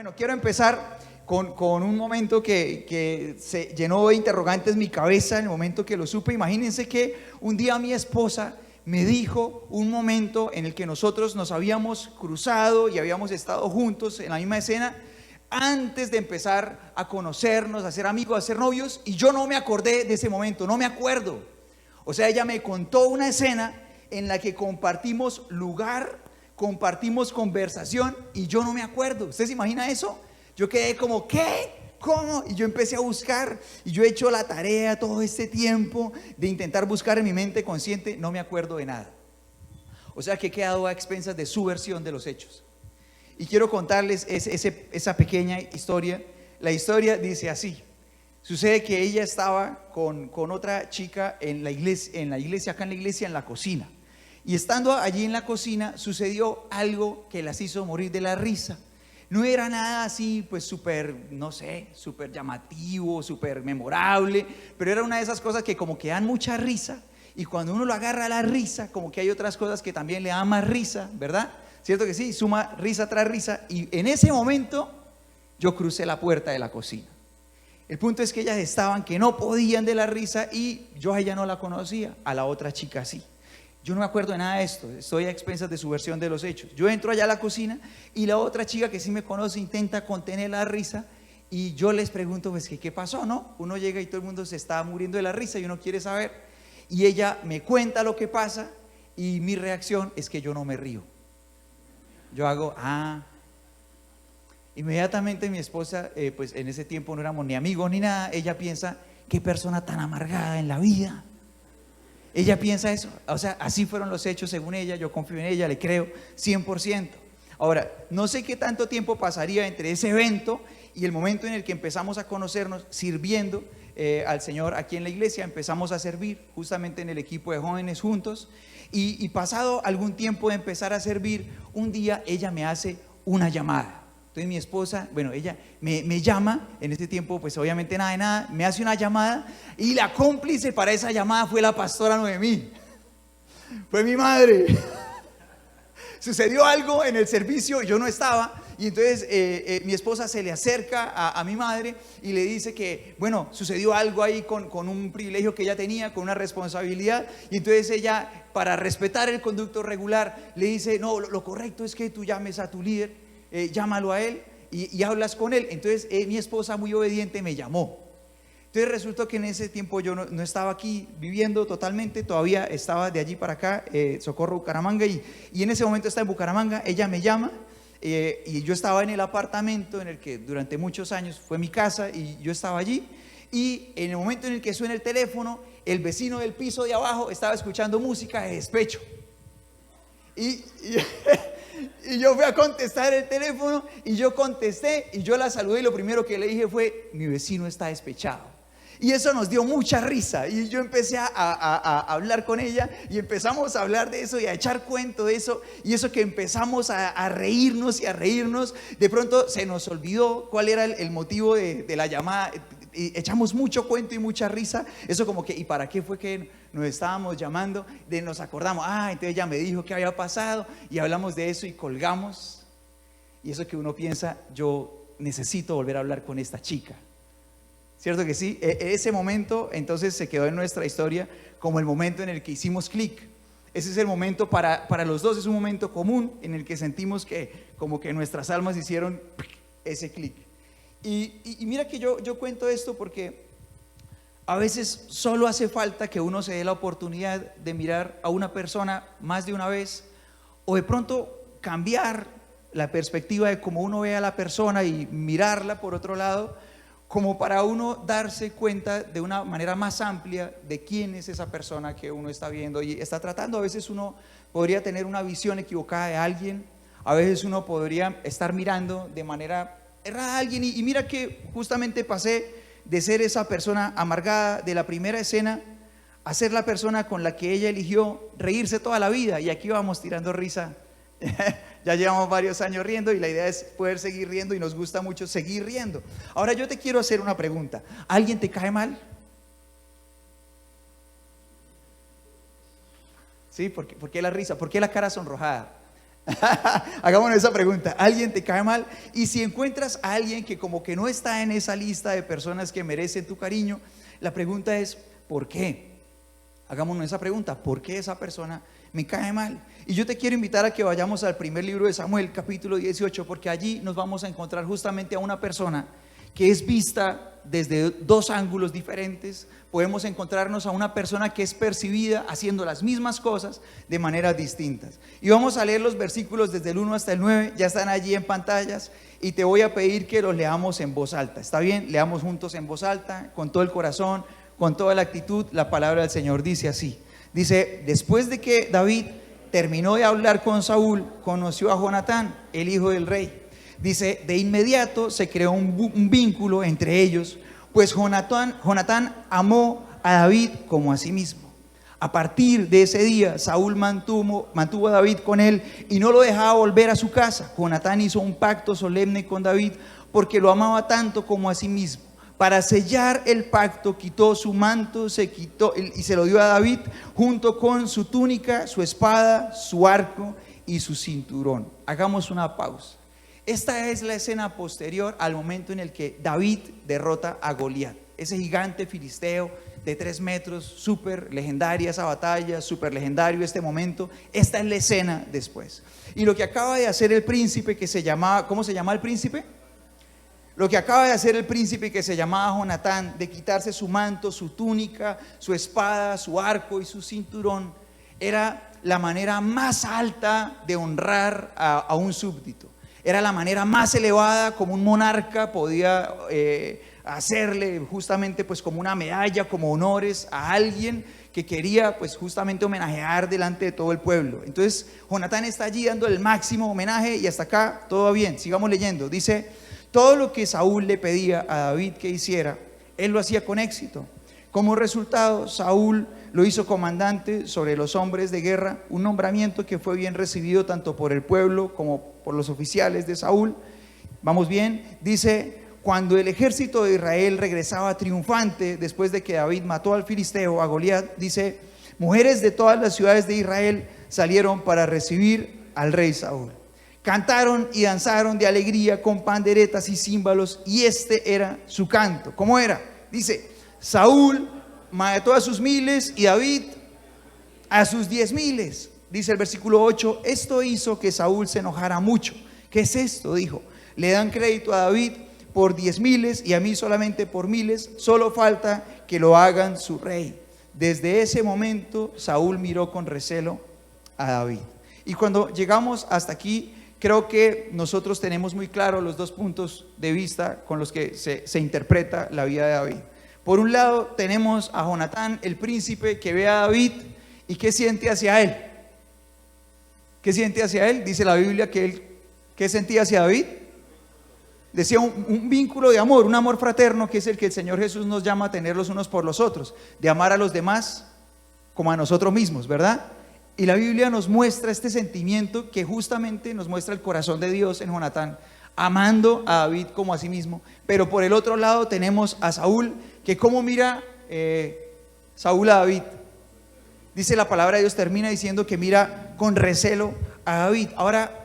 Bueno, quiero empezar con un momento que se llenó de interrogantes mi cabeza en el momento que lo supe. Imagínense que un día mi esposa me dijo un momento en el que nosotros nos habíamos cruzado y habíamos estado juntos en la misma escena antes de empezar a conocernos, a ser amigos, a ser novios, y yo no me acordé de ese momento, no me acuerdo. O sea, ella me contó una escena en la que compartimos lugar, compartimos conversación y yo no me acuerdo. ¿Usted se imagina eso? Yo quedé como, ¿qué? ¿Cómo? Y yo empecé a buscar y yo he hecho la tarea todo este tiempo de intentar buscar en mi mente consciente, no me acuerdo de nada. O sea que he quedado a expensas de su versión de los hechos. Y quiero contarles esa pequeña historia. La historia dice así: sucede que ella estaba con otra chica en la iglesia, acá en la iglesia, en la cocina. Y estando allí en la cocina sucedió algo que las hizo morir de la risa. No era nada así, pues súper, no sé, súper llamativo, súper memorable, pero era una de esas cosas que como que dan mucha risa, y cuando uno lo agarra a la risa, como que hay otras cosas que también le dan más risa, ¿verdad? ¿Cierto que sí? Suma risa tras risa, y en ese momento yo crucé la puerta de la cocina. El punto es que ellas estaban que no podían de la risa y yo a ella no la conocía, a la otra chica sí. Yo no me acuerdo de nada de esto, estoy a expensas de su versión de los hechos. Yo entro allá a la cocina y la otra chica que sí me conoce intenta contener la risa y yo les pregunto, pues, ¿qué pasó, no? Uno llega y todo el mundo se está muriendo de la risa y uno quiere saber. Y ella me cuenta lo que pasa y mi reacción es que yo no me río. Yo hago, Inmediatamente mi esposa, pues en ese tiempo no éramos ni amigos ni nada, ella piensa, qué persona tan amargada en la vida. Ella piensa eso, o sea, así fueron los hechos según ella, yo confío en ella, le creo 100%. Ahora, no sé qué tanto tiempo pasaría entre ese evento y el momento en el que empezamos a conocernos sirviendo al Señor aquí en la iglesia. Empezamos a servir justamente en el equipo de jóvenes juntos y pasado algún tiempo de empezar a servir, un día ella me hace una llamada. Entonces mi esposa, bueno, ella me llama, en este tiempo pues obviamente nada de nada, me hace una llamada y la cómplice para esa llamada fue la pastora Noemí, fue mi madre. Sucedió algo en el servicio, yo no estaba, y entonces mi esposa se le acerca a mi madre y le dice que, bueno, sucedió algo ahí con un privilegio que ella tenía, con una responsabilidad, y entonces ella, para respetar el conducto regular, le dice, no, lo correcto es que tú llames a tu líder, llámalo a él y hablas con él. Entonces mi esposa, muy obediente, me llamó. Entonces resultó que en ese tiempo yo no estaba aquí viviendo totalmente, todavía estaba de allí para acá, Socorro, Bucaramanga, y en ese momento estaba en Bucaramanga. Ella me llama y yo estaba en el apartamento en el que durante muchos años fue mi casa, y yo estaba allí, y en el momento en el que suena el teléfono, el vecino del piso de abajo estaba escuchando música de despecho y yo fui a contestar el teléfono y yo contesté y yo la saludé y lo primero que le dije fue, mi vecino está despechado. Y eso nos dio mucha risa y yo empecé a hablar con ella y empezamos a hablar de eso y a echar cuento de eso, y eso que empezamos a reírnos y a reírnos, de pronto se nos olvidó cuál era el motivo de la llamada. Y echamos mucho cuento y mucha risa, eso como que, ¿y para qué fue que nos estábamos llamando? Nos acordamos, entonces ella me dijo qué había pasado y hablamos de eso y colgamos. Y eso que uno piensa, yo necesito volver a hablar con esta chica, ¿cierto que sí? Ese momento entonces se quedó en nuestra historia como el momento en el que hicimos clic. Ese es el momento para los dos, es un momento común en el que sentimos que como que nuestras almas hicieron ese clic. Y mira que yo cuento esto porque a veces solo hace falta que uno se dé la oportunidad de mirar a una persona más de una vez, o de pronto cambiar la perspectiva de cómo uno ve a la persona y mirarla por otro lado, como para uno darse cuenta de una manera más amplia de quién es esa persona que uno está viendo y está tratando. A veces uno podría tener una visión equivocada de alguien, a veces uno podría estar mirando de manera errada a alguien, y mira que justamente pasé de ser esa persona amargada de la primera escena a ser la persona con la que ella eligió reírse toda la vida, y aquí vamos tirando risa. Ya llevamos varios años riendo y la idea es poder seguir riendo, y nos gusta mucho seguir riendo. Ahora yo te quiero hacer una pregunta: ¿alguien te cae mal? ¿Sí? ¿Por qué la risa? ¿Por qué la cara sonrojada? Hagámonos esa pregunta. ¿Alguien te cae mal? Y si encuentras a alguien que como que no está en esa lista de personas que merecen tu cariño, la pregunta es, ¿por qué? Hagámonos esa pregunta, ¿por qué esa persona me cae mal? Y yo te quiero invitar a que vayamos al primer libro de Samuel, capítulo 18, porque allí nos vamos a encontrar justamente a una persona que es vista desde dos ángulos diferentes. Podemos encontrarnos a una persona que es percibida haciendo las mismas cosas de maneras distintas. Y vamos a leer los versículos desde el 1 hasta el 9, ya están allí en pantallas, y te voy a pedir que los leamos en voz alta. ¿Está bien? Leamos juntos en voz alta, con todo el corazón, con toda la actitud. La palabra del Señor dice así. Dice: después de que David terminó de hablar con Saúl, conoció a Jonatán, el hijo del rey. Dice: de inmediato se creó un vínculo entre ellos, pues Jonatán amó a David como a sí mismo. A partir de ese día, Saúl mantuvo a David con él y no lo dejaba volver a su casa. Jonatán hizo un pacto solemne con David porque lo amaba tanto como a sí mismo. Para sellar el pacto, quitó su manto, y se lo dio a David junto con su túnica, su espada, su arco y su cinturón. Hagamos una pausa. Esta es la escena posterior al momento en el que David derrota a Goliat, ese gigante filisteo de 3 metros, súper legendaria esa batalla, súper legendario este momento. Esta es la escena después. Y lo que acaba de hacer el príncipe que se llamaba, ¿cómo se llama el príncipe? Lo que acaba de hacer el príncipe que se llamaba Jonatán, de quitarse su manto, su túnica, su espada, su arco y su cinturón, era la manera más alta de honrar a un súbdito. Era la manera más elevada como un monarca podía hacerle justamente pues como una medalla, como honores a alguien que quería pues justamente homenajear delante de todo el pueblo. Entonces Jonatán está allí dando el máximo homenaje y hasta acá todo bien. Sigamos leyendo. Dice: todo lo que Saúl le pedía a David que hiciera, él lo hacía con éxito. Como resultado, Saúl lo hizo comandante sobre los hombres de guerra, un nombramiento que fue bien recibido tanto por el pueblo como por los oficiales de Saúl. Vamos bien. Dice: cuando el ejército de Israel regresaba triunfante después de que David mató al filisteo, a Goliat, dice: mujeres de todas las ciudades de Israel salieron para recibir al rey Saúl. Cantaron y danzaron de alegría con panderetas y címbalos, y este era su canto. ¿Cómo era? Dice: Saúl mató a sus 1000 y David a sus 10,000. Dice el versículo 8: esto hizo que Saúl se enojara mucho. ¿Qué es esto? Dijo: le dan crédito a David por 10,000 y a mí solamente por 1000. Solo falta que lo hagan su rey. Desde ese momento Saúl miró con recelo a David. Y cuando llegamos hasta aquí, creo que nosotros tenemos muy claro los dos puntos de vista con los que se interpreta la vida de David. Por un lado tenemos a Jonatán, el príncipe, que ve a David y ¿qué siente hacia él? ¿Qué siente hacia él? Dice la Biblia que él, ¿qué sentía hacia David? Decía un vínculo de amor, un amor fraterno, que es el que el Señor Jesús nos llama a tener los unos por los otros, de amar a los demás como a nosotros mismos, ¿verdad? Y la Biblia nos muestra este sentimiento que justamente nos muestra el corazón de Dios en Jonatán, amando a David como a sí mismo. Pero por el otro lado tenemos a Saúl, que cómo mira Saúl a David. Dice la palabra de Dios, termina diciendo que mira con recelo a David. Ahora,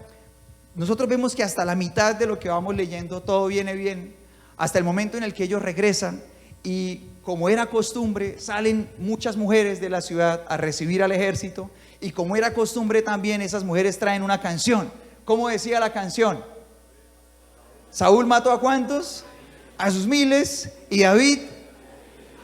nosotros vemos que hasta la mitad de lo que vamos leyendo todo viene bien, hasta el momento en el que ellos regresan y, como era costumbre, salen muchas mujeres de la ciudad a recibir al ejército, y como era costumbre también, esas mujeres traen una canción. ¿Cómo decía la canción? Saúl mató ¿a cuántos? A sus 1000 y David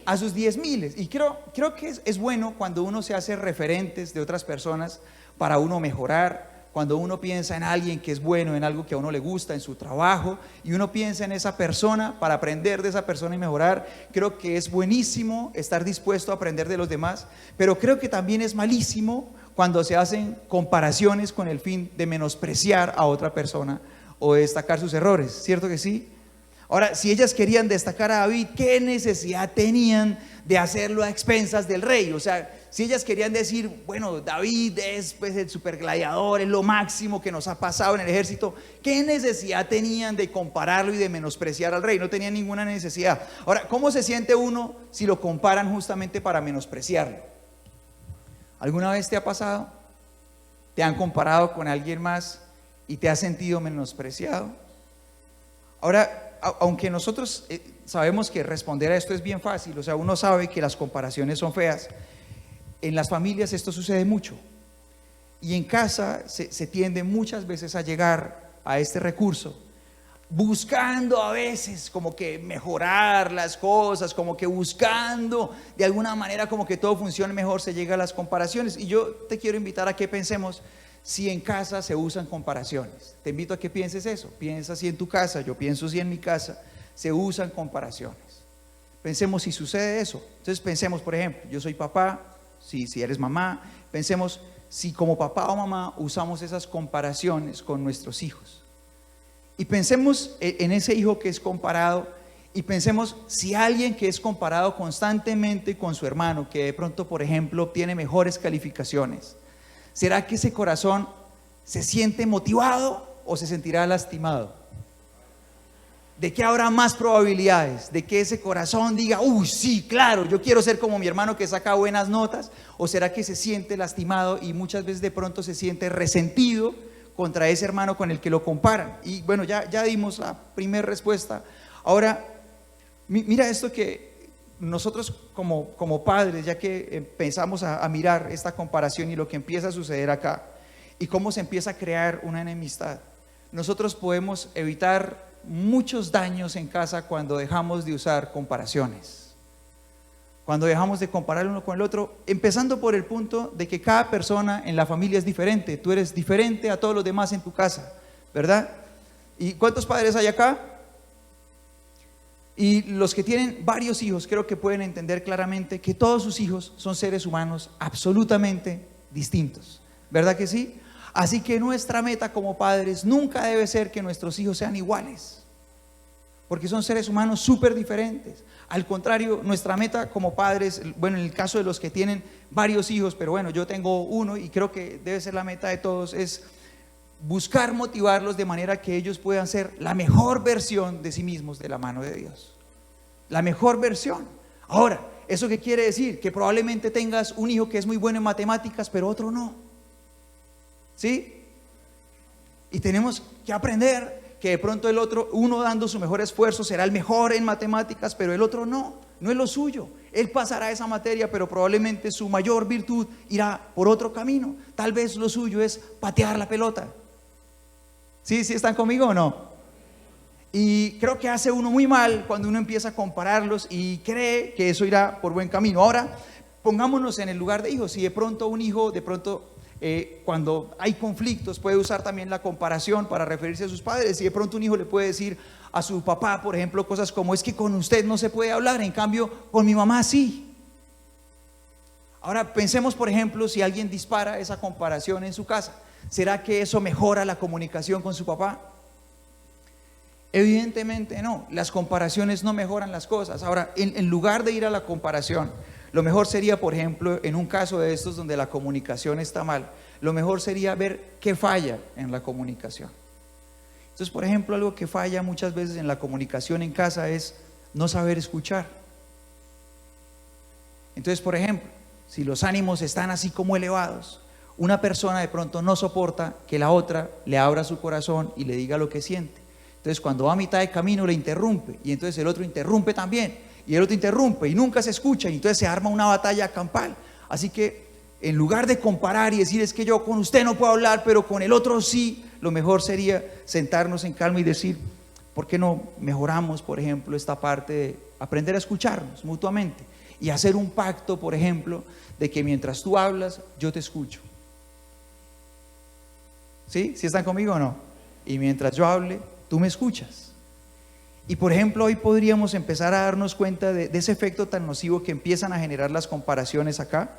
a sus 10,000. Y creo que es bueno cuando uno se hace referentes de otras personas para uno mejorar. Cuando uno piensa en alguien que es bueno, en algo que a uno le gusta, en su trabajo, y uno piensa en esa persona para aprender de esa persona y mejorar, creo que es buenísimo estar dispuesto a aprender de los demás. Pero creo que también es malísimo cuando se hacen comparaciones con el fin de menospreciar a otra persona o de destacar sus errores, ¿cierto que sí? Ahora, si ellas querían destacar a David, ¿qué necesidad tenían de hacerlo a expensas del rey? O sea, si ellas querían decir, bueno, David es pues el supergladiador, es lo máximo que nos ha pasado en el ejército, ¿qué necesidad tenían de compararlo y de menospreciar al rey? No tenían ninguna necesidad. Ahora, ¿cómo se siente uno si lo comparan justamente para menospreciarlo? ¿Alguna vez te ha pasado? ¿Te han comparado con alguien más y te has sentido menospreciado? Ahora, aunque nosotros sabemos que responder a esto es bien fácil, o sea, uno sabe que las comparaciones son feas, en las familias esto sucede mucho. Y en casa se tiende muchas veces a llegar a este recurso, buscando a veces como que mejorar las cosas, como que buscando de alguna manera como que todo funcione mejor, se llega a las comparaciones. Y yo te quiero invitar a que pensemos si en casa se usan comparaciones. Te invito a que pienses eso, piensa si en tu casa, yo pienso si en mi casa se usan comparaciones. Pensemos si sucede eso. Entonces pensemos, por ejemplo, yo soy papá, si eres mamá, pensemos si como papá o mamá usamos esas comparaciones con nuestros hijos. Y pensemos en ese hijo que es comparado, y pensemos si alguien que es comparado constantemente con su hermano, que de pronto, por ejemplo, obtiene mejores calificaciones, ¿será que ese corazón se siente motivado o se sentirá lastimado? ¿De qué habrá más probabilidades? ¿De que ese corazón diga, uy, sí, claro, yo quiero ser como mi hermano que saca buenas notas? ¿O será que se siente lastimado y muchas veces de pronto se siente resentido contra ese hermano con el que lo comparan? Y bueno, ya dimos la primera respuesta. Ahora, mira esto que nosotros como padres, ya que empezamos a mirar esta comparación y lo que empieza a suceder acá, y cómo se empieza a crear una enemistad, nosotros podemos evitar muchos daños en casa cuando dejamos de usar comparaciones, cuando dejamos de comparar uno con el otro, empezando por el punto de que cada persona en la familia es diferente. Tú eres diferente a todos los demás en tu casa, ¿verdad? ¿Y cuántos padres hay acá? Y los que tienen varios hijos creo que pueden entender claramente que todos sus hijos son seres humanos absolutamente distintos, ¿verdad que sí? Así que nuestra meta como padres nunca debe ser que nuestros hijos sean iguales, porque son seres humanos súper diferentes. Al contrario, nuestra meta como padres, bueno, en el caso de los que tienen varios hijos, pero bueno, yo tengo uno y creo que debe ser la meta de todos, es buscar motivarlos de manera que ellos puedan ser la mejor versión de sí mismos de la mano de Dios. La mejor versión. Ahora, ¿eso qué quiere decir? Que probablemente tengas un hijo que es muy bueno en matemáticas, pero otro no. ¿Sí? Y tenemos que aprender que de pronto el otro, uno dando su mejor esfuerzo será el mejor en matemáticas, pero el otro no es lo suyo. Él pasará esa materia, pero probablemente su mayor virtud irá por otro camino. Tal vez lo suyo es patear la pelota. ¿Sí están conmigo o no? Y creo que hace uno muy mal cuando uno empieza a compararlos y cree que eso irá por buen camino. Ahora, pongámonos en el lugar de hijos. Si de pronto un hijo, cuando hay conflictos, puede usar también la comparación para referirse a sus padres, y de pronto un hijo le puede decir a su papá, por ejemplo, cosas como: es que con usted no se puede hablar, en cambio con mi mamá sí. Ahora pensemos, por ejemplo, si alguien dispara esa comparación en su casa, ¿será que eso mejora la comunicación con su papá? Evidentemente no, las comparaciones no mejoran las cosas. Ahora, en lugar de ir a la comparación, lo mejor sería, por ejemplo, en un caso de estos donde la comunicación está mal, lo mejor sería ver qué falla en la comunicación. Entonces, por ejemplo, algo que falla muchas veces en la comunicación en casa es no saber escuchar. Entonces, por ejemplo, si los ánimos están así como elevados, una persona de pronto no soporta que la otra le abra su corazón y le diga lo que siente. Entonces, cuando va a mitad de camino le interrumpe, y entonces el otro interrumpe también, y el otro interrumpe, y nunca se escucha, y entonces se arma una batalla campal. Así que en lugar de comparar y decir: es que yo con usted no puedo hablar, pero con el otro sí, lo mejor sería sentarnos en calma y decir: ¿por qué no mejoramos, por ejemplo, esta parte de aprender a escucharnos mutuamente y hacer un pacto, por ejemplo, de que mientras tú hablas, yo te escucho? ¿Sí? ¿Sí están conmigo o no? Y mientras yo hable, tú me escuchas. Y por ejemplo, hoy podríamos empezar a darnos cuenta de ese efecto tan nocivo que empiezan a generar las comparaciones acá,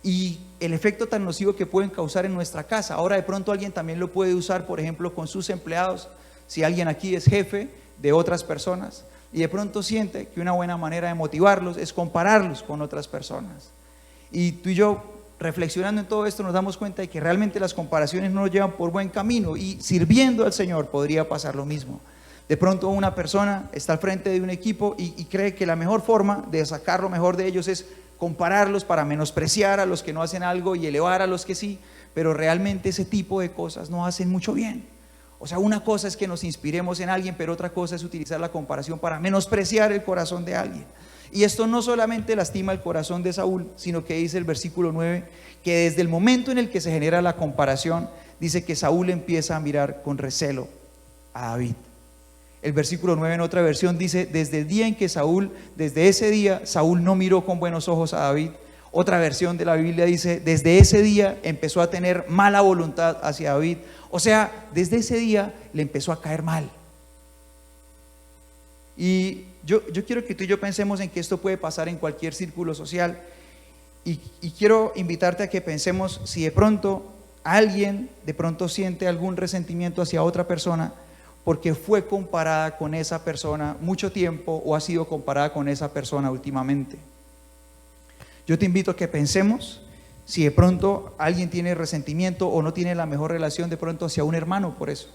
y el efecto tan nocivo que pueden causar en nuestra casa. Ahora de pronto alguien también lo puede usar, por ejemplo, con sus empleados. Si alguien aquí es jefe de otras personas y de pronto siente que una buena manera de motivarlos es compararlos con otras personas, y tú y yo, reflexionando en todo esto, nos damos cuenta de que realmente las comparaciones no nos llevan por buen camino, y sirviendo al Señor podría pasar lo mismo. De pronto una persona está al frente de un equipo y cree que la mejor forma de sacar lo mejor de ellos es compararlos para menospreciar a los que no hacen algo y elevar a los que sí, pero realmente ese tipo de cosas no hacen mucho bien. O sea, una cosa es que nos inspiremos en alguien, pero otra cosa es utilizar la comparación para menospreciar el corazón de alguien. Y esto no solamente lastima el corazón de Saúl, sino que dice el versículo 9, que desde el momento en el que se genera la comparación, dice que Saúl empieza a mirar con recelo a David. El versículo 9 en otra versión dice, desde ese día Saúl no miró con buenos ojos a David. Otra versión de la Biblia dice, desde ese día empezó a tener mala voluntad hacia David. O sea, desde ese día le empezó a caer mal. Y yo quiero que tú y yo pensemos en que esto puede pasar en cualquier círculo social. Y quiero invitarte a que pensemos si de pronto alguien de pronto siente algún resentimiento hacia otra persona porque fue comparada con esa persona mucho tiempo o ha sido comparada con esa persona últimamente. Yo te invito a que pensemos si de pronto alguien tiene resentimiento o no tiene la mejor relación de pronto hacia un hermano por eso.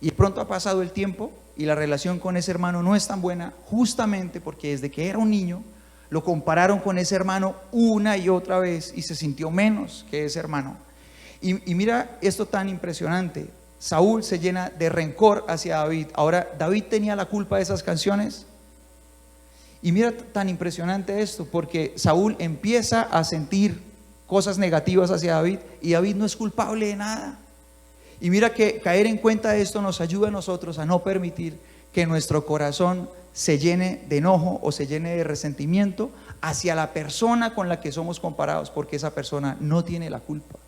Y de pronto ha pasado el tiempo y la relación con ese hermano no es tan buena, justamente porque desde que era un niño lo compararon con ese hermano una y otra vez y se sintió menos que ese hermano. Y mira esto tan impresionante, Saúl se llena de rencor hacia David. Ahora, ¿David tenía la culpa de esas canciones? Y mira tan impresionante esto, porque Saúl empieza a sentir cosas negativas hacia David y David no es culpable de nada. Y mira que caer en cuenta de esto nos ayuda a nosotros a no permitir que nuestro corazón se llene de enojo o se llene de resentimiento hacia la persona con la que somos comparados, porque esa persona no tiene la culpa.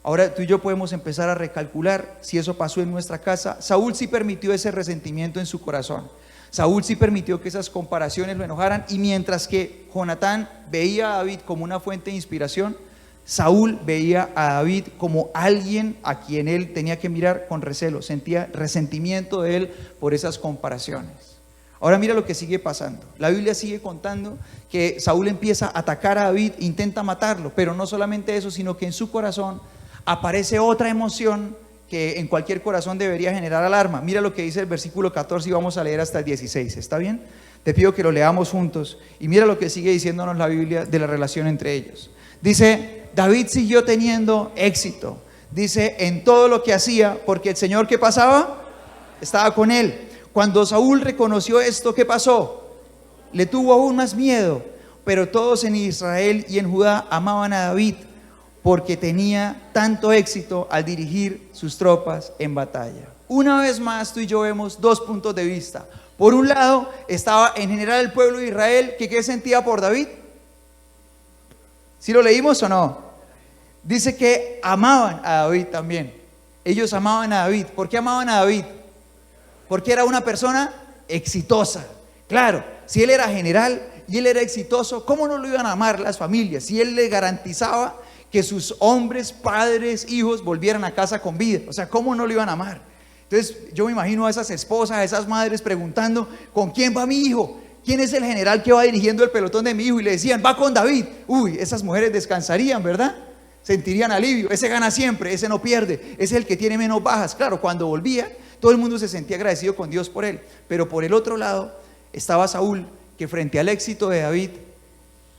Ahora tú y yo podemos empezar a recalcular si eso pasó en nuestra casa. Saúl sí permitió ese resentimiento en su corazón. Saúl sí permitió que esas comparaciones lo enojaran, y mientras que Jonatán veía a David como una fuente de inspiración, Saúl veía a David como alguien a quien él tenía que mirar con recelo, sentía resentimiento de él por esas comparaciones. Ahora mira lo que sigue pasando. La Biblia sigue contando que Saúl empieza a atacar a David, intenta matarlo, pero no solamente eso, sino que en su corazón aparece otra emoción que en cualquier corazón debería generar alarma. Mira lo que dice el versículo 14 y vamos a leer hasta el 16, ¿está bien? Te pido que lo leamos juntos y mira lo que sigue diciéndonos la Biblia de la relación entre ellos. Dice, David siguió teniendo éxito, dice, en todo lo que hacía, porque el Señor, ¿qué pasaba? Estaba con él. Cuando Saúl reconoció esto, ¿qué pasó? Le tuvo aún más miedo, pero todos en Israel y en Judá amaban a David, porque tenía tanto éxito al dirigir sus tropas en batalla. Una vez más tú y yo vemos dos puntos de vista. Por un lado estaba en general el pueblo de Israel que ¿qué sentía por David? ¿Sí lo leímos o no? Dice que amaban a David también. Ellos amaban a David. ¿Por qué amaban a David? Porque era una persona exitosa. Claro, si él era general y él era exitoso, ¿cómo no lo iban a amar las familias? Si él le garantizaba que sus hombres, padres, hijos volvieran a casa con vida. O sea, ¿cómo no lo iban a amar? Entonces yo me imagino a esas esposas, a esas madres preguntando, ¿con quién va mi hijo? ¿Quién es el general que va dirigiendo el pelotón de mi hijo? Y le decían, va con David. Uy, esas mujeres descansarían, ¿verdad? Sentirían alivio. Ese gana siempre, ese no pierde, ese es el que tiene menos bajas. Claro, cuando volvía, todo el mundo se sentía agradecido con Dios por él. Pero por el otro lado estaba Saúl, que frente al éxito de David,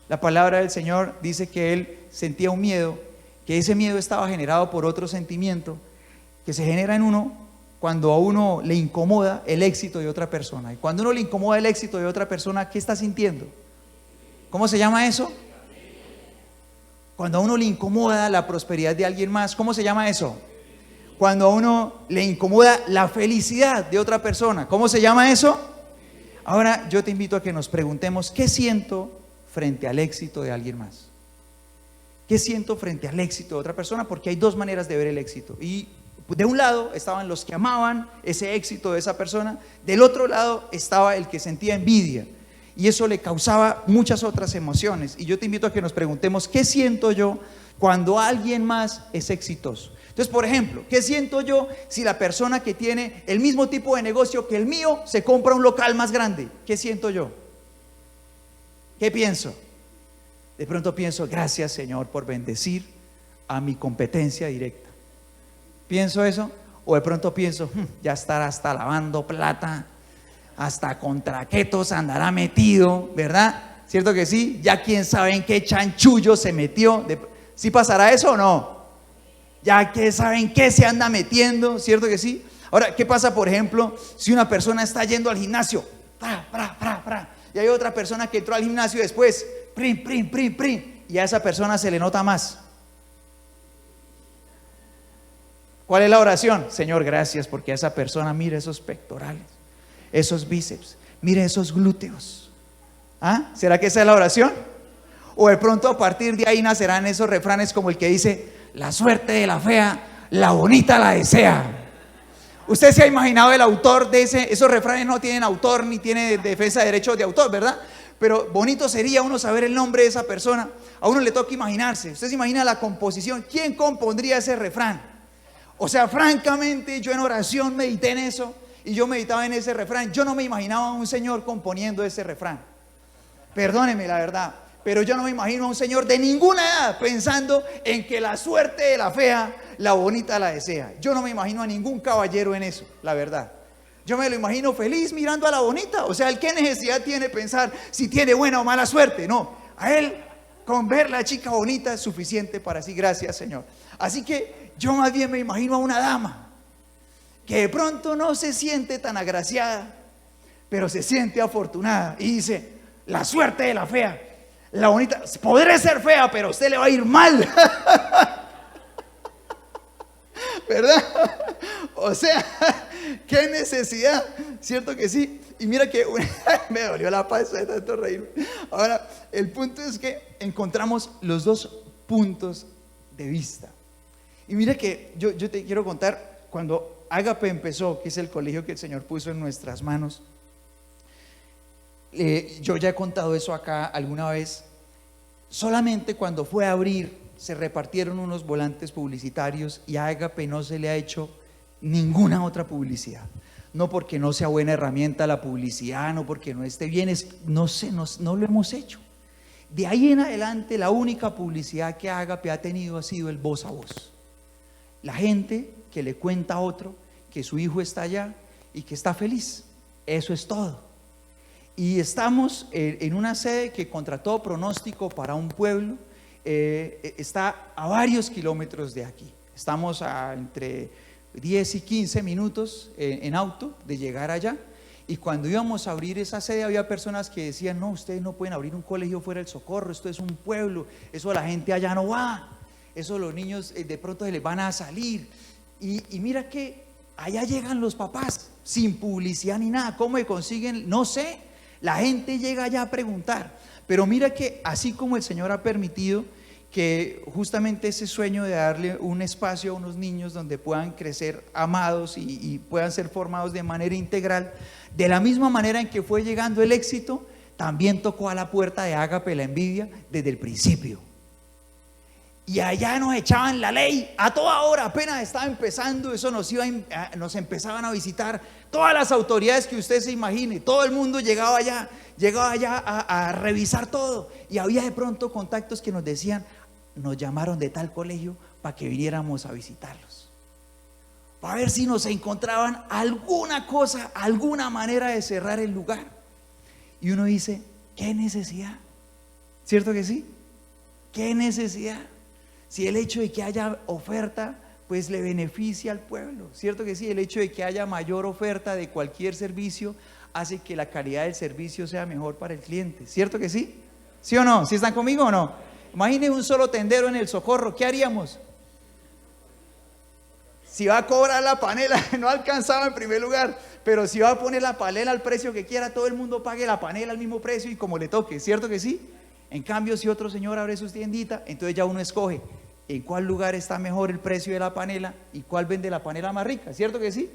la palabra del Señor dice que él sentía un miedo, que ese miedo estaba generado por otro sentimiento que se genera en uno cuando a uno le incomoda el éxito de otra persona. Y cuando uno le incomoda el éxito de otra persona, ¿qué está sintiendo? ¿Cómo se llama eso? Cuando a uno le incomoda la prosperidad de alguien más, ¿cómo se llama eso? Cuando a uno le incomoda la felicidad de otra persona, ¿cómo se llama eso? Ahora yo te invito a que nos preguntemos, ¿qué siento frente al éxito de alguien más? ¿Qué siento frente al éxito de otra persona? Porque hay dos maneras de ver el éxito. Y de un lado estaban los que amaban ese éxito de esa persona, del otro lado estaba el que sentía envidia, y eso le causaba muchas otras emociones. Y yo te invito a que nos preguntemos, ¿qué siento yo cuando alguien más es exitoso? Entonces, por ejemplo, ¿qué siento yo si la persona que tiene el mismo tipo de negocio que el mío se compra un local más grande? ¿Qué siento yo? ¿Qué pienso? De pronto pienso, gracias Señor por bendecir a mi competencia directa. ¿Pienso eso? O de pronto pienso, ya estará hasta lavando plata, hasta con traquetos andará metido, ¿verdad? ¿Cierto que sí? Ya quién sabe en qué chanchullo se metió. ¿Sí pasará eso o no? Ya que saben qué se anda metiendo, ¿cierto que sí? Ahora, ¿qué pasa, por ejemplo, si una persona está yendo al gimnasio? Y hay otra persona que entró al gimnasio después, y a esa persona se le nota más. ¿Cuál es la oración? Señor, gracias porque a esa persona, mire esos pectorales, esos bíceps, mire esos glúteos. ¿Ah? ¿Será que esa es la oración? O de pronto a partir de ahí nacerán esos refranes como el que dice: la suerte de la fea, la bonita la desea. Usted se ha imaginado el autor de esos refranes no tienen autor ni tiene defensa de derechos de autor, ¿verdad? Pero bonito sería uno saber el nombre de esa persona. A uno le toca imaginarse. Usted se imagina la composición. ¿Quién compondría ese refrán? O sea, francamente, yo en oración medité en eso y yo meditaba en ese refrán. Yo no me imaginaba a un señor componiendo ese refrán. Perdóneme la verdad, pero yo no me imagino a un señor de ninguna edad pensando en que la suerte de la fea, la bonita la desea. Yo no me imagino a ningún caballero en eso, la verdad. Yo me lo imagino feliz mirando a la bonita. O sea, ¿el qué necesidad tiene pensar si tiene buena o mala suerte? No, a él con ver la chica bonita es suficiente para sí. Gracias, Señor. Así que yo más bien me imagino a una dama que de pronto no se siente tan agraciada, pero se siente afortunada y dice: la suerte de la fea, la bonita, podré ser fea, pero a usted le va a ir mal. ¿Verdad? O sea, qué necesidad, ¿cierto que sí? Y mira que me dolió la panza de tanto reírme. Ahora, el punto es que encontramos los dos puntos de vista. Y mira que yo te quiero contar, cuando Ágape empezó, que es el colegio que el Señor puso en nuestras manos, yo ya he contado eso acá alguna vez. Solamente cuando fue a abrir se repartieron unos volantes publicitarios y a Ágape no se le ha hecho ninguna otra publicidad. No porque no sea buena herramienta la publicidad, no porque no esté bien, no lo hemos hecho. De ahí en adelante la única publicidad que Ágape ha tenido ha sido el voz a voz. La gente que le cuenta a otro que su hijo está allá y que está feliz. Eso es todo. Y estamos en una sede que contra todo pronóstico para un pueblo está a varios kilómetros de aquí. Estamos a entre 10 y 15 minutos en auto de llegar allá. Y cuando íbamos a abrir esa sede había personas que decían: no, ustedes no pueden abrir un colegio fuera del Socorro, esto es un pueblo, eso la gente allá no va, eso los niños de pronto se les van a salir. Y mira que allá llegan los papás sin publicidad ni nada. ¿Cómo se consiguen? No sé. La gente llega allá a preguntar. Pero mira que así como el Señor ha permitido que justamente ese sueño de darle un espacio a unos niños donde puedan crecer amados y puedan ser formados de manera integral, de la misma manera en que fue llegando el éxito, también tocó a la puerta de Ágape la envidia desde el principio. Y allá nos echaban la ley a toda hora, apenas estaba empezando, eso nos empezaban a visitar todas las autoridades que usted se imagine, todo el mundo llegaba allá a revisar todo. Y había de pronto contactos que nos decían: nos llamaron de tal colegio para que viniéramos a visitarlos, para ver si nos encontraban alguna cosa, alguna manera de cerrar el lugar. Y uno dice: ¿qué necesidad? ¿Cierto que sí? ¿Qué necesidad? Si el hecho de que haya oferta, pues le beneficia al pueblo, ¿cierto que sí? El hecho de que haya mayor oferta de cualquier servicio hace que la calidad del servicio sea mejor para el cliente, ¿cierto que sí? ¿Sí o no? ¿Sí están conmigo o no? Imaginen un solo tendero en el Socorro, ¿qué haríamos? Si va a cobrar la panela, no alcanzaba en primer lugar, pero si va a poner la panela al precio que quiera, todo el mundo pague la panela al mismo precio y como le toque, ¿cierto que sí? En cambio, si otro señor abre su tiendita, entonces ya uno escoge en cuál lugar está mejor el precio de la panela y cuál vende la panela más rica, ¿cierto que sí?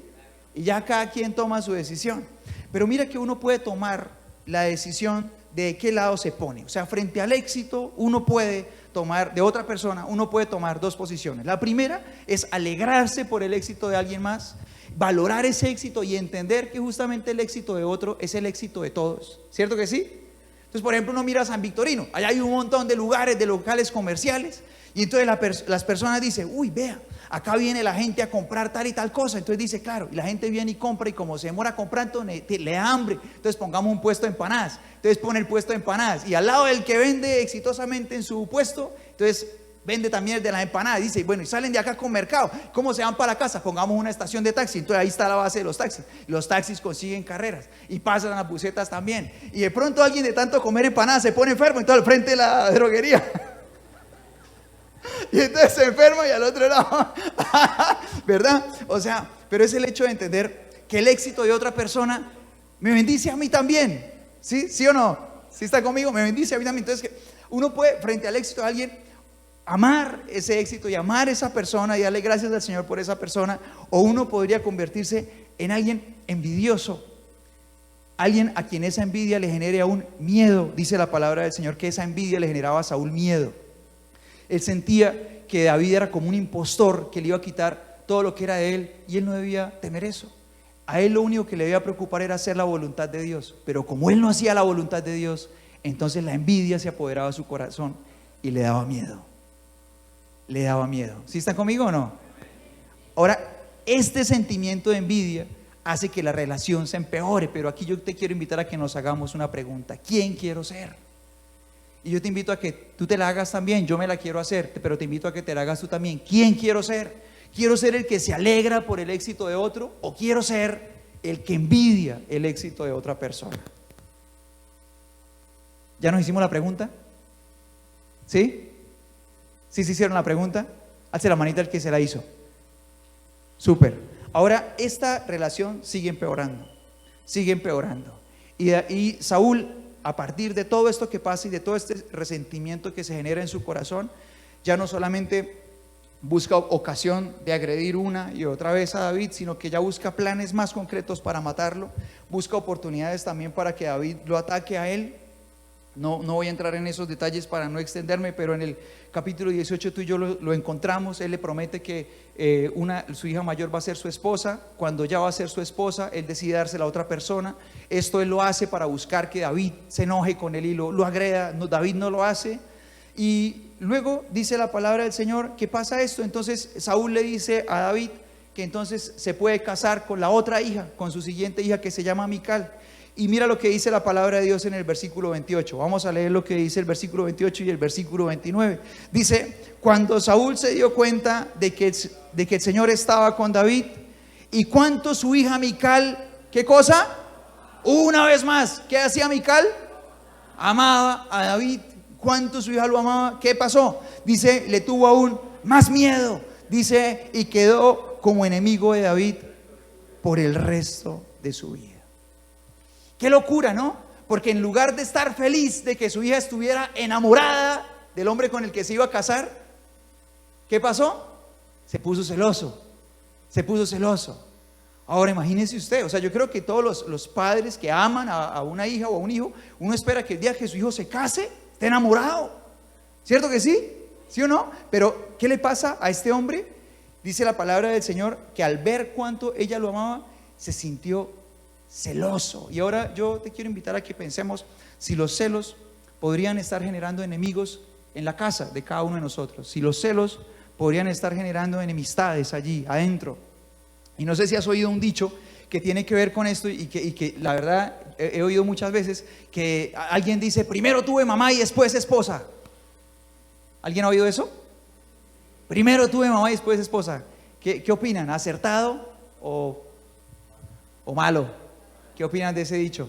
Y ya cada quien toma su decisión. Pero mira que uno puede tomar la decisión de qué lado se pone. O sea, frente al éxito, uno puede tomar, de otra persona, uno puede tomar dos posiciones. La primera es alegrarse por el éxito de alguien más, valorar ese éxito y entender que justamente el éxito de otro es el éxito de todos, ¿cierto que sí? Entonces, por ejemplo, uno mira a San Victorino, allá hay un montón de lugares, de locales comerciales, y entonces las personas dicen: uy, vea, acá viene la gente a comprar tal y tal cosa. Entonces dice: claro, y la gente viene y compra, y como se demora comprando, le da hambre, entonces pongamos un puesto de empanadas. Entonces pone el puesto de empanadas, y al lado del que vende exitosamente en su puesto, entonces vende también el de las empanadas. Dice, bueno, y salen de acá con mercado, ¿cómo se van para la casa? Pongamos una estación de taxi. Entonces ahí está la base de los taxis. Los taxis consiguen carreras y pasan las busetas también. Y de pronto alguien de tanto comer empanadas se pone enfermo, entonces al frente de la droguería. Y entonces se enferma y al otro lado, ¿verdad? O sea, pero es el hecho de entender que el éxito de otra persona me bendice a mí también. ¿Sí? ¿Sí o no? ¿Sí está conmigo? Me bendice a mí también. Entonces, que uno puede, frente al éxito de alguien, amar ese éxito y amar a esa persona y darle gracias al Señor por esa persona, o uno podría convertirse en alguien envidioso, alguien a quien esa envidia le genere aún miedo. Dice la palabra del Señor que esa envidia le generaba a Saúl miedo. Él sentía que David era como un impostor que le iba a quitar todo lo que era de él, y él no debía temer eso. A él lo único que le debía preocupar era hacer la voluntad de Dios, pero como él no hacía la voluntad de Dios, entonces la envidia se apoderaba de su corazón y le daba miedo. Le daba miedo. ¿Sí están conmigo o no? Ahora, este sentimiento de envidia hace que la relación se empeore, pero aquí yo te quiero invitar a que nos hagamos una pregunta: ¿quién quiero ser? Y yo te invito a que tú te la hagas también. Yo me la quiero hacer, pero te invito a que te la hagas tú también. ¿Quién quiero ser? ¿Quiero ser el que se alegra por el éxito de otro, o quiero ser el que envidia el éxito de otra persona? ¿Ya nos hicimos la pregunta? ¿Sí? ¿Sí se hicieron la pregunta? Alce la manita el que se la hizo. Súper. Ahora esta relación sigue empeorando. Sigue empeorando. Y Saúl, a partir de todo esto que pasa y de todo este resentimiento que se genera en su corazón, ya no solamente busca ocasión de agredir una y otra vez a David, sino que ya busca planes más concretos para matarlo. Busca oportunidades también para que David lo ataque a él. No voy a entrar en esos detalles para no extenderme, pero en el capítulo 18 tú y yo lo encontramos. Él le promete que su hija mayor va a ser su esposa. Cuando ya va a ser su esposa, él decide dársela a otra persona. Esto él lo hace para buscar que David se enoje con él y lo agreda. No, David no lo hace. Y luego dice la palabra del Señor que pasa esto. Entonces Saúl le dice a David que entonces se puede casar con la otra hija, con su siguiente hija, que se llama Mical. Y mira lo que dice la palabra de Dios en el versículo 28. Vamos a leer lo que dice el versículo 28 y el versículo 29. Dice: cuando Saúl se dio cuenta de que el Señor estaba con David, y cuánto su hija Mical, ¿qué cosa? Una vez más, ¿qué hacía Mical? Amaba a David. Cuánto su hija lo amaba. ¿Qué pasó? Dice, le tuvo aún más miedo. Dice, y quedó como enemigo de David por el resto de su vida. Qué locura, ¿no? Porque en lugar de estar feliz de que su hija estuviera enamorada del hombre con el que se iba a casar, ¿qué pasó? Se puso celoso. Se puso celoso. Ahora imagínese usted, o sea, yo creo que todos los padres que aman a una hija o a un hijo, uno espera que el día que su hijo se case, esté enamorado. ¿Cierto que sí? ¿Sí o no? Pero ¿qué le pasa a este hombre? Dice la palabra del Señor que al ver cuánto ella lo amaba, se sintió celoso. Y ahora yo te quiero invitar a que pensemos si los celos podrían estar generando enemigos en la casa de cada uno de nosotros, si los celos podrían estar generando enemistades allí adentro. Y no sé si has oído un dicho que tiene que ver con esto y que la verdad he oído muchas veces, que alguien dice: primero tuve mamá y después esposa. ¿Alguien ha oído eso? Primero tuve mamá y después esposa. ¿Qué opinan? ¿Acertado o malo? ¿Qué opinan de ese dicho?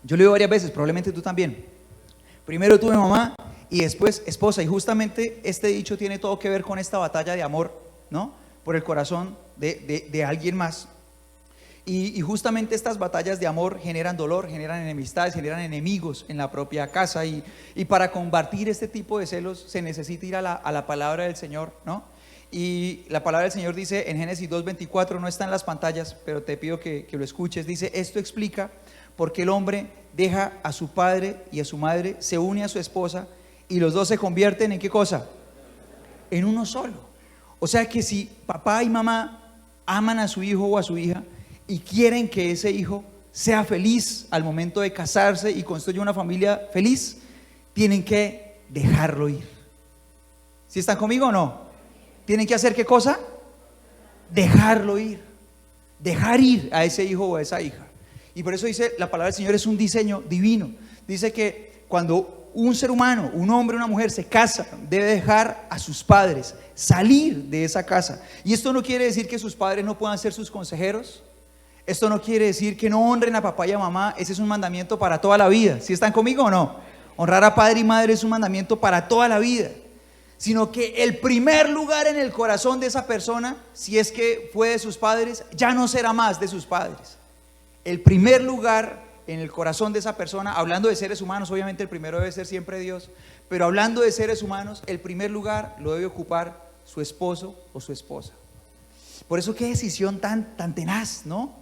Yo lo digo varias veces, probablemente tú también. Primero tuve mamá y después esposa. Y justamente este dicho tiene todo que ver con esta batalla de amor, ¿no? Por el corazón de alguien más. Y justamente estas batallas de amor generan dolor, generan enemistades, generan enemigos en la propia casa. Y para combatir este tipo de celos se necesita ir a la palabra del Señor, ¿no? Y la palabra del Señor dice en Génesis 2:24, no está en las pantallas, pero te pido que lo escuches. Dice: esto explica por qué el hombre deja a su padre y a su madre, se une a su esposa, y los dos se convierten ¿en qué cosa? En uno solo. O sea que si papá y mamá aman a su hijo o a su hija y quieren que ese hijo sea feliz al momento de casarse y construya una familia feliz, tienen que dejarlo ir. ¿Sí están conmigo o no? ¿Tienen que hacer qué cosa? Dejarlo ir. Dejar ir a ese hijo o a esa hija. Y por eso dice la palabra del Señor, es un diseño divino. Dice que cuando un ser humano, un hombre, una mujer se casa, debe dejar a sus padres, salir de esa casa. Y esto no quiere decir que sus padres no puedan ser sus consejeros. Esto no quiere decir que no honren a papá y a mamá. Ese es un mandamiento para toda la vida. ¿Sí están conmigo o no? Honrar a padre y madre es un mandamiento para toda la vida. Sino que el primer lugar en el corazón de esa persona, si es que fue de sus padres, ya no será más de sus padres. El primer lugar en el corazón de esa persona, hablando de seres humanos, obviamente el primero debe ser siempre Dios, pero hablando de seres humanos, el primer lugar lo debe ocupar su esposo o su esposa. Por eso qué decisión tan tenaz, ¿no?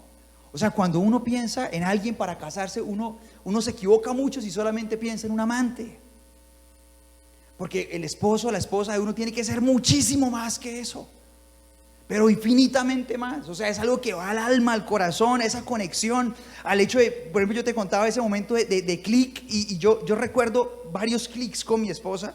O sea, cuando uno piensa en alguien para casarse, uno se equivoca mucho si solamente piensa en un amante. Porque el esposo o la esposa de uno tiene que ser muchísimo más que eso, pero infinitamente más. O sea, es algo que va al alma, al corazón, esa conexión, al hecho de, por ejemplo, yo te contaba ese momento de clic, y yo recuerdo varios clics con mi esposa.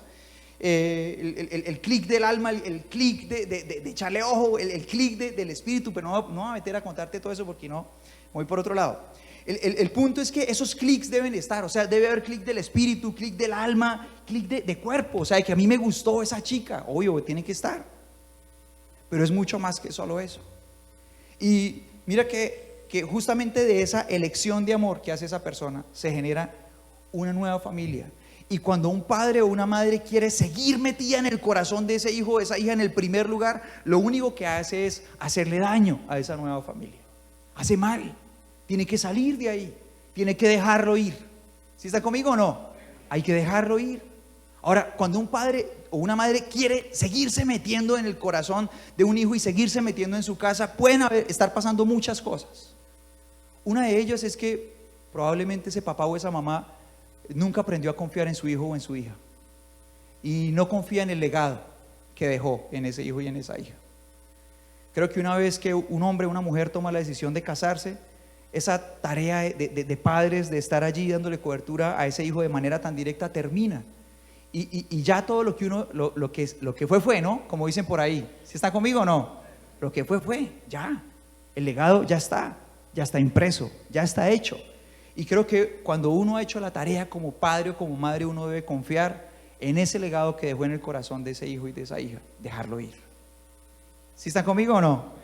El clic del alma, el clic de echarle ojo, el clic del espíritu, pero no voy a meter a contarte todo eso porque no, voy por otro lado. El punto es que esos clics deben estar, o sea, debe haber clic del espíritu, clic del alma, clic de cuerpo, o sea, que a mí me gustó esa chica, obvio, tiene que estar, pero es mucho más que solo eso. Y mira que justamente de esa elección de amor que hace esa persona se genera una nueva familia. Y cuando un padre o una madre quiere seguir metida en el corazón de ese hijo o esa hija en el primer lugar, lo único que hace es hacerle daño a esa nueva familia. Hace mal. Tiene que salir de ahí. Tiene que dejarlo ir. ¿Sí está conmigo o no? Hay que dejarlo ir. Ahora, cuando un padre o una madre quiere seguirse metiendo en el corazón de un hijo y seguirse metiendo en su casa, pueden estar pasando muchas cosas. Una de ellas es que probablemente ese papá o esa mamá nunca aprendió a confiar en su hijo o en su hija, y no confía en el legado que dejó en ese hijo y en esa hija. Creo que una vez que un hombre o una mujer toma la decisión de casarse, esa tarea de padres, de estar allí dándole cobertura a ese hijo de manera tan directa, termina. Y ya todo lo que uno, lo que fue, ¿no? Como dicen por ahí. ¿Sí está conmigo o no? Lo que fue, ya. El legado ya está impreso, ya está hecho. Y creo que cuando uno ha hecho la tarea como padre o como madre, uno debe confiar en ese legado que dejó en el corazón de ese hijo y de esa hija, dejarlo ir. ¿Sí están conmigo o no?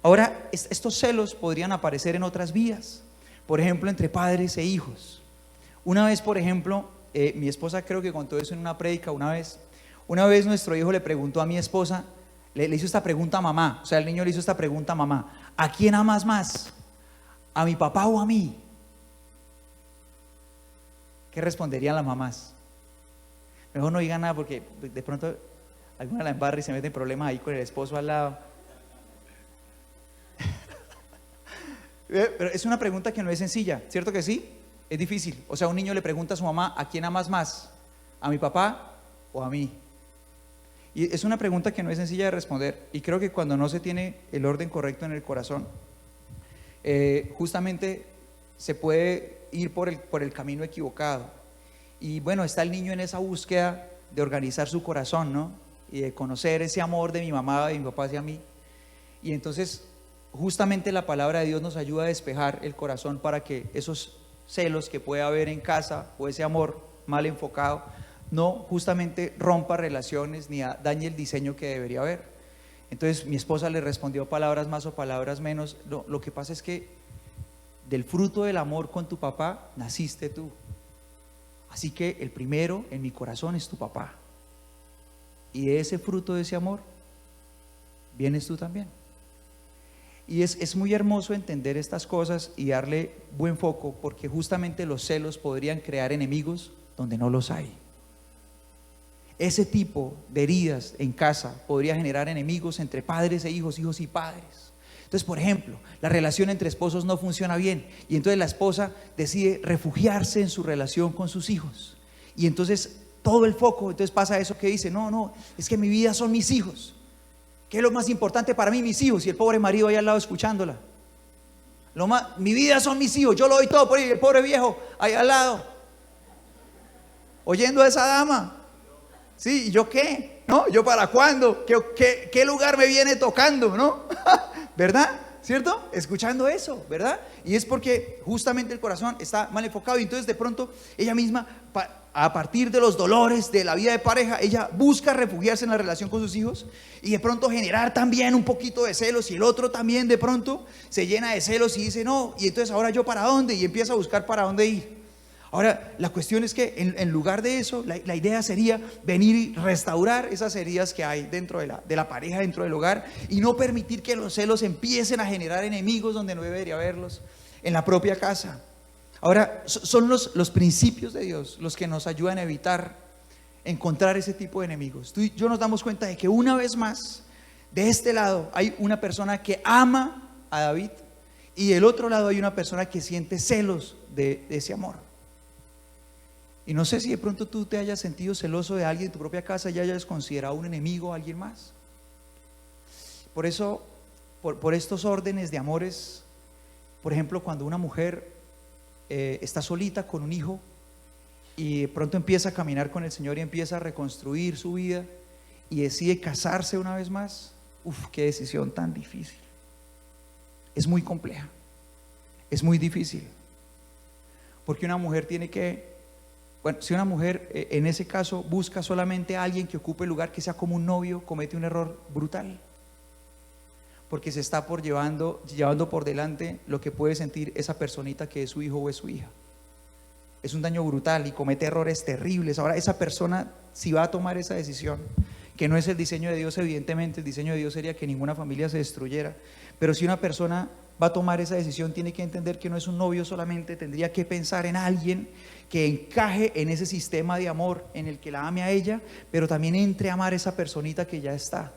Ahora, estos celos podrían aparecer en otras vías, por ejemplo, entre padres e hijos. Una vez, por ejemplo, mi esposa creo que contó eso en una prédica una vez nuestro hijo le preguntó a mi esposa, le hizo esta pregunta a mamá, o sea, el niño le hizo esta pregunta a mamá: ¿a quién amas más? ¿A mi papá o a mí? ¿Qué responderían las mamás? Mejor no digan nada porque de pronto alguna la embarra y se mete en problemas ahí con el esposo al lado. Pero es una pregunta que no es sencilla, ¿cierto que sí? Es difícil. O sea, un niño le pregunta a su mamá: ¿a quién amas más? ¿A mi papá o a mí? Y es una pregunta que no es sencilla de responder. Y creo que cuando no se tiene el orden correcto en el corazón, justamente se puede ir por el camino equivocado. Y bueno, está el niño en esa búsqueda de organizar su corazón, ¿no? Y de conocer ese amor de mi mamá, de mi papá hacia mí. Y entonces justamente la palabra de Dios nos ayuda a despejar el corazón para que esos celos que puede haber en casa o ese amor mal enfocado no justamente rompa relaciones ni dañe el diseño que debería haber. Entonces mi esposa le respondió palabras más o palabras menos. Lo que pasa es que del fruto del amor con tu papá naciste tú, así que el primero en mi corazón es tu papá, y de ese fruto de ese amor vienes tú también. Y es muy hermoso entender estas cosas y darle buen foco, porque justamente los celos podrían crear enemigos donde no los hay. Ese tipo de heridas en casa podría generar enemigos entre padres e hijos, hijos y padres. Entonces, por ejemplo, la relación entre esposos no funciona bien, y entonces la esposa decide refugiarse en su relación con sus hijos, y entonces todo el foco, entonces pasa eso que dice: no, es que mi vida son mis hijos. ¿Qué es lo más importante para mí? Mis hijos. Y el pobre marido ahí al lado escuchándola. Mi vida son mis hijos, yo lo doy todo por ahí. El pobre viejo ahí al lado oyendo a esa dama. Sí, ¿y yo qué? ¿No? ¿Yo para cuándo? ¿Qué lugar me viene tocando? ¿No? ¿Verdad? ¿Cierto? Escuchando eso, ¿verdad? Y es porque justamente el corazón está mal enfocado, y entonces de pronto ella misma a partir de los dolores de la vida de pareja, ella busca refugiarse en la relación con sus hijos y de pronto generar también un poquito de celos, y el otro también de pronto se llena de celos y dice no, y entonces ahora yo para dónde, y empieza a buscar para dónde ir. Ahora la cuestión es que en lugar de eso, la idea sería venir y restaurar esas heridas que hay dentro de la pareja, dentro del hogar, y no permitir que los celos empiecen a generar enemigos donde no debería haberlos, en la propia casa. Ahora, son los principios de Dios los que nos ayudan a evitar encontrar ese tipo de enemigos. Tú y yo nos damos cuenta de que una vez más, de este lado hay una persona que ama a David, y del otro lado hay una persona que siente celos de ese amor. Y no sé si de pronto tú te hayas sentido celoso de alguien en tu propia casa y hayas considerado un enemigo a alguien más. Por eso, por estos órdenes de amores, por ejemplo, cuando una mujer está solita con un hijo y de pronto empieza a caminar con el Señor y empieza a reconstruir su vida y decide casarse una vez más, qué decisión tan difícil. Es muy compleja, es muy difícil, porque una mujer tiene que, bueno, si una mujer en ese caso busca solamente a alguien que ocupe el lugar, que sea como un novio, comete un error brutal, porque se está llevando por delante lo que puede sentir esa personita que es su hijo o es su hija. Es un daño brutal y comete errores terribles. Ahora esa persona, si va a tomar esa decisión, que no es el diseño de Dios, evidentemente el diseño de Dios sería que ninguna familia se destruyera, pero si una persona va a tomar esa decisión, tiene que entender que no es un novio solamente, tendría que pensar en alguien que encaje en ese sistema de amor en el que la ame a ella, pero también entre a amar a esa personita que ya está.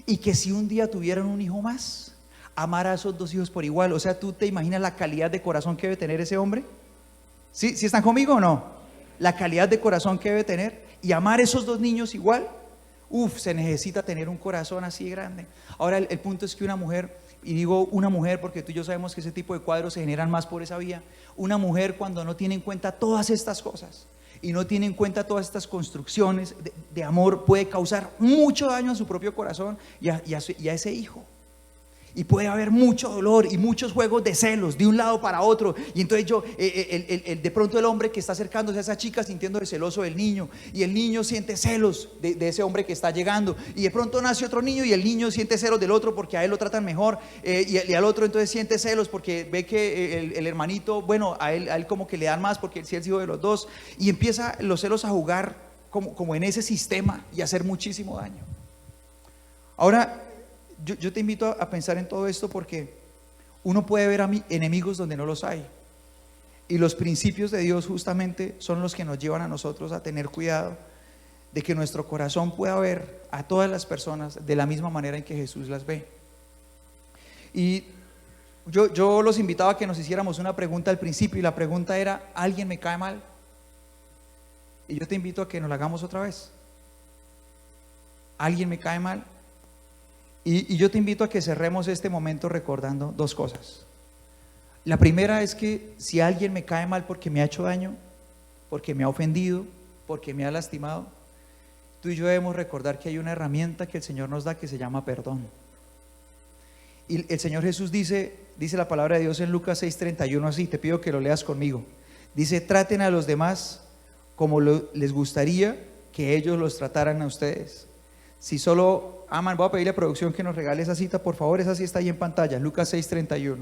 Y que si un día tuvieran un hijo más, amar a esos dos hijos por igual. O sea, ¿tú te imaginas la calidad de corazón que debe tener ese hombre? ¿Sí están conmigo o no? La calidad de corazón que debe tener, y amar a esos dos niños igual. Se necesita tener un corazón así grande. Ahora el punto es que una mujer, y digo una mujer porque tú y yo sabemos que ese tipo de cuadros se generan más por esa vía, una mujer cuando no tiene en cuenta todas estas cosas y no tiene en cuenta todas estas construcciones de amor, puede causar mucho daño a su propio corazón y a ese hijo. Y puede haber mucho dolor y muchos juegos de celos de un lado para otro. Y entonces de pronto el hombre que está acercándose a esa chica sintiéndose celoso del niño, y el niño siente celos de ese hombre que está llegando, y de pronto nace otro niño y el niño siente celos del otro porque a él lo tratan mejor, y al otro entonces siente celos porque ve que el hermanito, bueno, a él como que le dan más porque él sí es hijo de los dos, y empieza los celos a jugar como en ese sistema y a hacer muchísimo daño. Ahora yo te invito a pensar en todo esto, porque uno puede ver enemigos donde no los hay, y los principios de Dios justamente son los que nos llevan a nosotros a tener cuidado de que nuestro corazón pueda ver a todas las personas de la misma manera en que Jesús las ve. Y yo los invitaba a que nos hiciéramos una pregunta al principio, y la pregunta era: ¿alguien me cae mal? Y yo te invito a que nos la hagamos otra vez. ¿Alguien me cae mal? Y yo te invito a que cerremos este momento recordando dos cosas. La primera es que si alguien me cae mal porque me ha hecho daño, porque me ha ofendido, porque me ha lastimado, tú y yo debemos recordar que hay una herramienta que el Señor nos da que se llama perdón. Y el Señor Jesús dice la palabra de Dios en Lucas 6:31 así, te pido que lo leas conmigo. Dice: traten a los demás como les gustaría que ellos los trataran a ustedes. Si solo aman, voy a pedirle a producción que nos regale esa cita, por favor. Esa sí está ahí en pantalla, Lucas 6:31.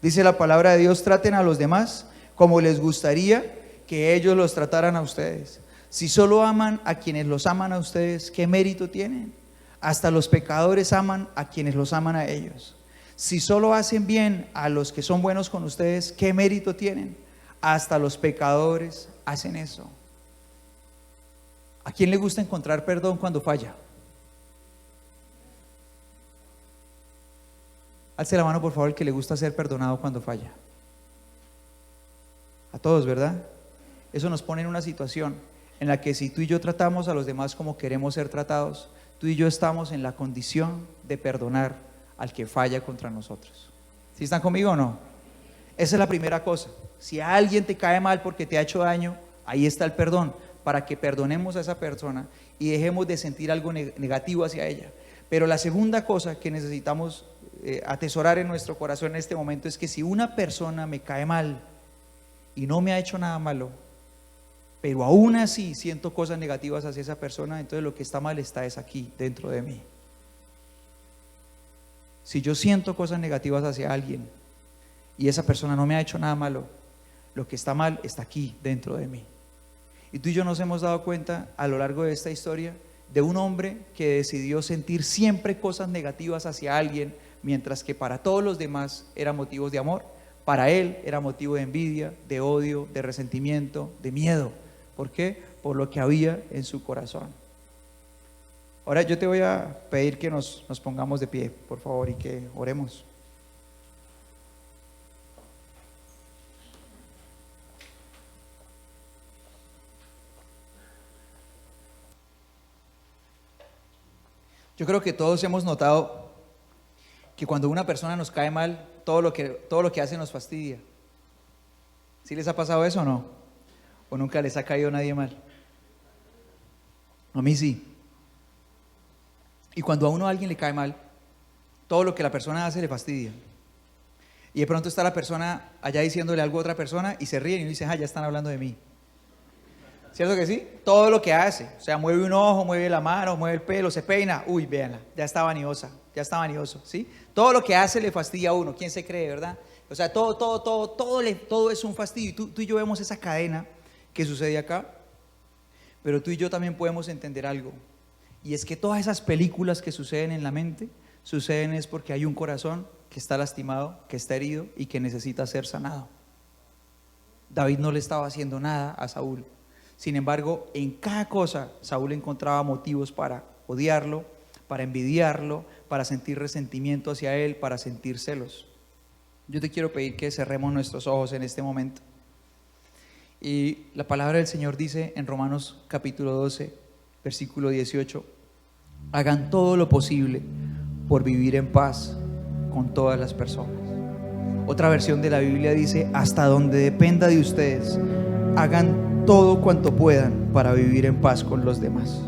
Dice la palabra de Dios: traten a los demás como les gustaría que ellos los trataran a ustedes. Si solo aman a quienes los aman a ustedes, ¿qué mérito tienen? Hasta los pecadores aman a quienes los aman a ellos. Si solo hacen bien a los que son buenos con ustedes, ¿qué mérito tienen? Hasta los pecadores hacen eso. ¿A quién le gusta encontrar perdón cuando falla? Alce la mano, por favor, el que le gusta ser perdonado cuando falla. A todos, ¿verdad? Eso nos pone en una situación en la que si tú y yo tratamos a los demás como queremos ser tratados, tú y yo estamos en la condición de perdonar al que falla contra nosotros. ¿Sí están conmigo o no? Esa es la primera cosa. Si a alguien te cae mal porque te ha hecho daño, ahí está el perdón, para que perdonemos a esa persona y dejemos de sentir algo negativo hacia ella. Pero la segunda cosa que necesitamos atesorar en nuestro corazón en este momento es que si una persona me cae mal y no me ha hecho nada malo, pero aún así siento cosas negativas hacia esa persona, entonces lo que está mal está es aquí, dentro de mí. Si yo siento cosas negativas hacia alguien y esa persona no me ha hecho nada malo, lo que está mal está aquí, dentro de mí. Y tú y yo nos hemos dado cuenta a lo largo de esta historia de un hombre que decidió sentir siempre cosas negativas hacia alguien, mientras que para todos los demás eran motivos de amor. Para él era motivo de envidia, de odio, de resentimiento, de miedo. ¿Por qué? Por lo que había en su corazón. Ahora yo te voy a pedir que nos pongamos de pie, por favor, y que oremos. Yo creo que todos hemos notado que cuando una persona nos cae mal, todo lo que hace nos fastidia. ¿Sí les ha pasado eso o no? ¿O nunca les ha caído nadie mal? A mí sí. Y cuando a alguien le cae mal, todo lo que la persona hace le fastidia. Y de pronto está la persona allá diciéndole algo a otra persona y se ríen y dicen, ya están hablando de mí. ¿Cierto que sí? Todo lo que hace, o sea, mueve un ojo, mueve la mano, mueve el pelo, se peina, uy, véanla, ya está vaniosa, ya está vanioso, ¿sí? Todo lo que hace le fastidia a uno, ¿quién se cree, verdad? O sea, todo es un fastidio. Y tú y yo vemos esa cadena que sucede acá, pero tú y yo también podemos entender algo, y es que todas esas películas que suceden en la mente, suceden es porque hay un corazón que está lastimado, que está herido y que necesita ser sanado. David no le estaba haciendo nada a Saúl. Sin embargo, en cada cosa Saúl encontraba motivos para odiarlo, para envidiarlo, para sentir resentimiento hacia él, para sentir celos. Yo te quiero pedir que cerremos nuestros ojos en este momento. Y la palabra del Señor dice en Romanos capítulo 12, versículo 18, hagan todo lo posible por vivir en paz con todas las personas. Otra versión de la Biblia dice, hasta donde dependa de ustedes, hagan todo cuanto puedan para vivir en paz con los demás.